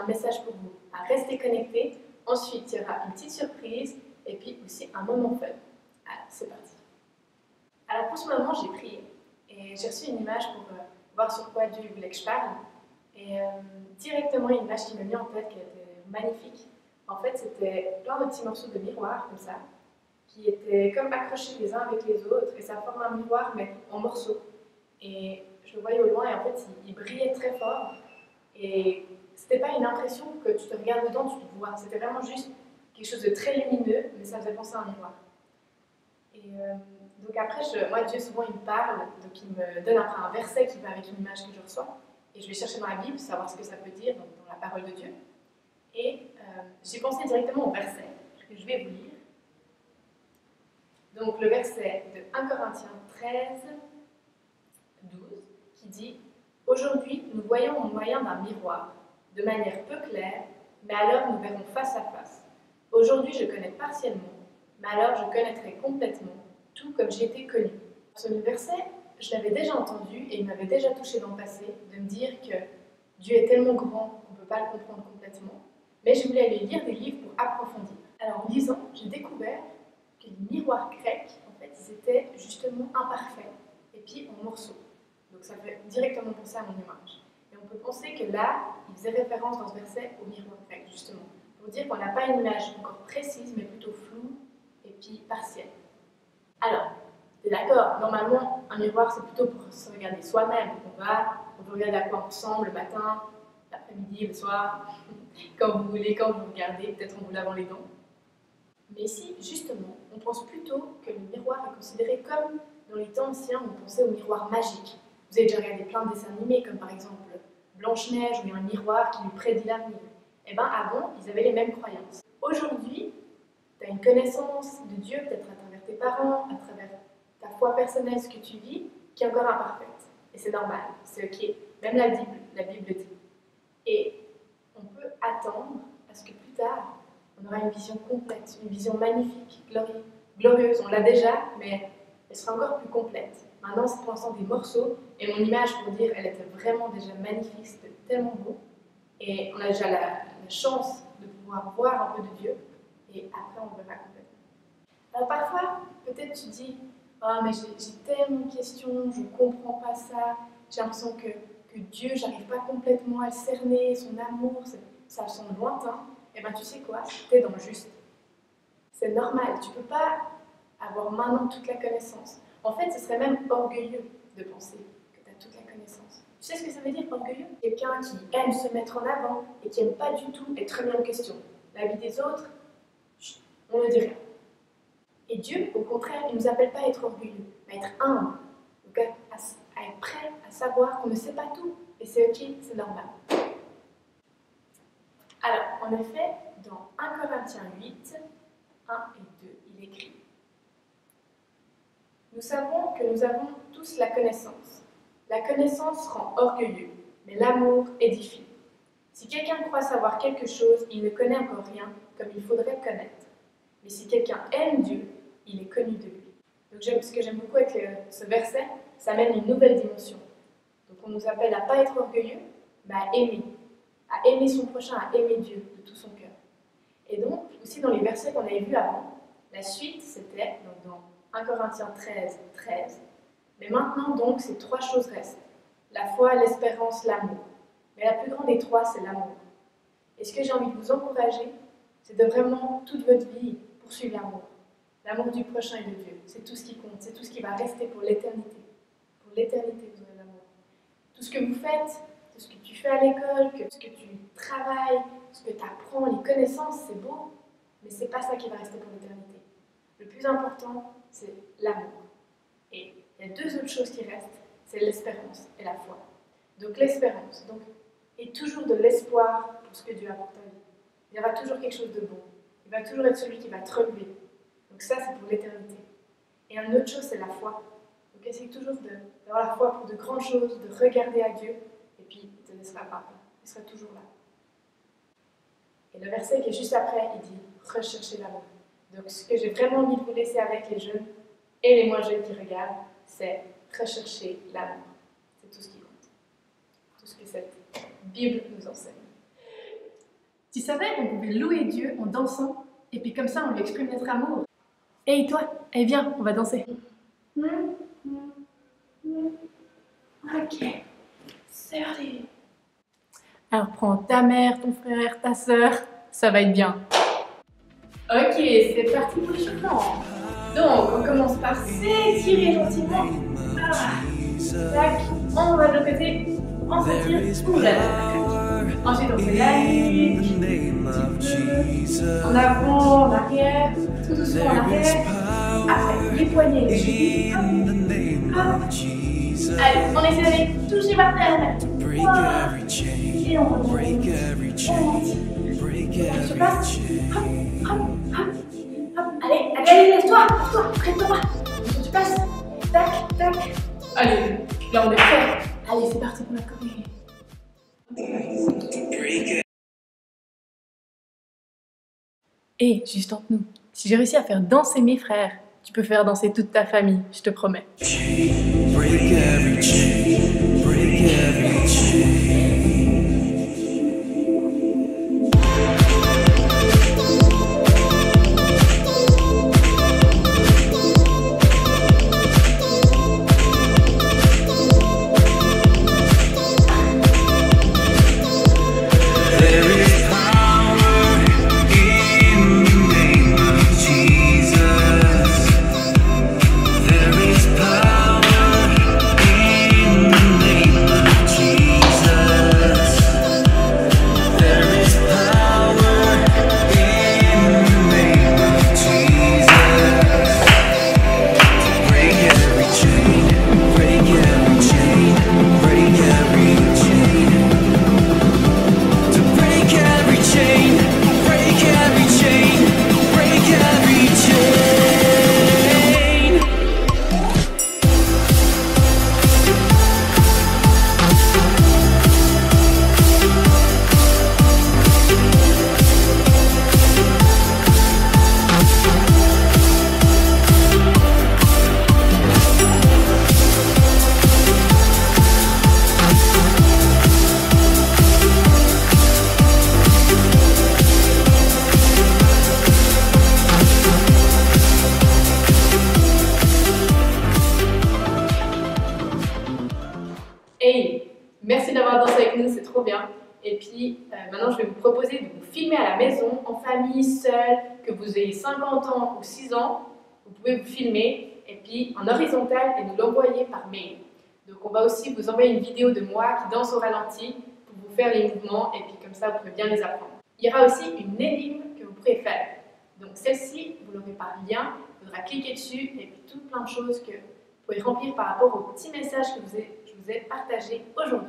un message pour vous. À rester connectés. Ensuite, il y aura une petite surprise et puis aussi un moment fun. Alors, c'est parti. Alors, pour ce moment, j'ai prié et j'ai reçu une image pour voir sur quoi Dieu voulait que je parle. Et directement, une image qui m'a mis en tête qui était magnifique. En fait, c'était plein de petits morceaux de miroir comme ça, qui étaient comme accrochés les uns avec les autres, et ça forme un miroir, mais en morceaux. Et je le voyais au loin, et en fait, il brillait très fort. Et c'était pas une impression que tu te regardes dedans, tu te vois. C'était vraiment juste quelque chose de très lumineux, mais ça faisait penser à un miroir. Et donc après, moi, Dieu, souvent, il me parle, donc il me donne après un verset qui va avec une image que je reçois. Et je vais chercher dans la Bible, savoir ce que ça peut dire, donc dans la parole de Dieu. Et j'ai pensé directement au verset que je vais vous lire. Donc le verset de 1 Corinthiens 13, 12, qui dit « Aujourd'hui, nous voyons au moyen d'un miroir, de manière peu claire, mais alors nous verrons face à face. Aujourd'hui, je connais partiellement, mais alors je connaîtrai complètement, tout comme j'ai été connu. » Ce verset, je l'avais déjà entendu et il m'avait déjà touché dans le passé, de me dire que Dieu est tellement grand qu'on ne peut pas le comprendre complètement, mais je voulais aller lire des livres pour approfondir. Alors en lisant, j'ai découvert que les miroirs grecs, en fait, ils étaient justement imparfaits, et puis en morceaux. Donc ça fait directement penser à mon image. Et on peut penser que là, il faisait référence dans ce verset au miroir grec, justement, pour dire qu'on n'a pas une image encore précise, mais plutôt floue, et puis partielle. Alors, t'es d'accord, normalement, un miroir, c'est plutôt pour se regarder soi-même. On peut regarder à quoi on ressemble le matin, l'après-midi, le soir, quand vous voulez, quand vous regardez, peut-être en vous lavant les dents. Mais ici, justement, on pense plutôt que le miroir est considéré comme, dans les temps anciens, on pensait au miroir magique. Vous avez déjà regardé plein de dessins animés, comme par exemple Blanche-Neige, où il y a un miroir qui lui prédit l'avenir. Eh bien, avant, ils avaient les mêmes croyances. Aujourd'hui, tu as une connaissance de Dieu, peut-être à travers tes parents, à travers ta foi personnelle, ce que tu vis, qui est encore imparfaite. Et c'est normal, c'est ok. Même la Bible dit. Et on peut attendre à ce que plus tard, on aura une vision complète, une vision magnifique, glorieuse. On l'a déjà, mais elle sera encore plus complète. Maintenant, c'est pour l'instant des morceaux, et mon image, pour dire, elle était vraiment déjà magnifique, c'était tellement beau. Et on a déjà la chance de pouvoir voir un peu de Dieu, et après, on verra complètement. Alors parfois, peut-être tu dis, ah, mais j'ai tellement de questions, je ne comprends pas ça, j'ai l'impression que Dieu, j'arrive pas complètement à le cerner, son amour, ça me semble lointain. Et bien tu sais quoi, tu es dans le juste. C'est normal, tu ne peux pas avoir maintenant toute la connaissance. En fait, ce serait même orgueilleux de penser que tu as toute la connaissance. Tu sais ce que ça veut dire, orgueilleux? Quelqu'un qui aime se mettre en avant et qui n'aime pas du tout être remis en question. La vie des autres, on ne dit rien. Et Dieu, au contraire, il ne nous appelle pas à être orgueilleux, mais à être humble, donc à être prêt à savoir qu'on ne sait pas tout. Et c'est ok, c'est normal. Alors, en effet, dans 1 Corinthiens 8, 1 et 2, il écrit « Nous savons que nous avons tous la connaissance. La connaissance rend orgueilleux, mais l'amour édifie. Si quelqu'un croit savoir quelque chose, il ne connaît encore rien comme il faudrait connaître. Mais si quelqu'un aime Dieu, il est connu de lui. » Donc ce que j'aime beaucoup avec ce verset, ça amène une nouvelle dimension. Donc on nous appelle à ne pas être orgueilleux, mais à aimer son prochain, à aimer Dieu de tout son cœur. Et donc, aussi dans les versets qu'on avait vus avant, la suite c'était dans 1 Corinthiens 13, 13. Mais maintenant donc, ces trois choses restent. La foi, l'espérance, l'amour. Mais la plus grande des trois, c'est l'amour. Et ce que j'ai envie de vous encourager, c'est de vraiment, toute votre vie, poursuivre l'amour. L'amour du prochain et de Dieu. C'est tout ce qui compte, c'est tout ce qui va rester pour l'éternité. Pour l'éternité, vous aurez l'amour. Tout ce que vous faites, tout ce que tu fais à l'école, ce que tu travailles, ce que tu apprends, les connaissances, c'est beau, mais c'est pas ça qui va rester pour l'éternité. Le plus important, c'est l'amour. Et il y a deux autres choses qui restent, c'est l'espérance et la foi. Donc l'espérance, et toujours de l'espoir pour ce que Dieu a pour ta vie. Il y aura toujours quelque chose de bon. Il va toujours être celui qui va te relever. Donc ça, c'est pour l'éternité. Et une autre chose, c'est la foi. Donc essaye toujours d'avoir la foi pour de grandes choses, de regarder à Dieu, et puis il ne te laissera pas. Il sera toujours là. Et le verset qui est juste après, il dit « Recherchez l'amour ». Donc ce que j'ai vraiment envie de vous laisser avec les jeunes et les moins jeunes qui regardent, c'est rechercher l'amour. C'est tout ce qui compte. Tout ce que cette Bible nous enseigne. Tu savais qu'on pouvait louer Dieu en dansant, et puis comme ça on lui exprime notre amour. Hey toi, eh viens, on va danser. Ok, c'est parti. Alors prends ta mère, ton frère, ta sœur, ça va être bien. Ok, c'est parti pour le changement. Donc on commence par s'étirer gentiment. Tac, on va de l'autre côté, on s'étire, oula. Ensuite on fait la nuque, en avant, en arrière, tout doucement en arrière. Après les poignets, les chevilles, hop, hop. Allez, on essaie d'aller toucher par terre. Et on remonte. Je passe. Hop, hop, hop, hop. Allez, lève-toi, prête-toi. Tu passes. Tac, tac. Allez, là on est prêt. Allez, c'est parti pour la choré. Et juste entre nous, si j'ai réussi à faire danser mes frères, tu peux faire danser toute ta famille, je te promets. Hey, merci d'avoir dansé avec nous, c'est trop bien. Et puis maintenant je vais vous proposer de vous filmer à la maison, en famille, seul, que vous ayez 50 ans ou 6 ans. Vous pouvez vous filmer et puis en horizontal et nous l'envoyer par mail. Donc on va aussi vous envoyer une vidéo de moi qui danse au ralenti pour vous faire les mouvements et puis comme ça vous pourrez bien les apprendre. Il y aura aussi une énigme que vous pourrez faire. Donc celle-ci, vous l'aurez par lien, il faudra cliquer dessus et puis tout plein de choses que vous pouvez remplir par rapport au petit message que je vous ai partagé aujourd'hui.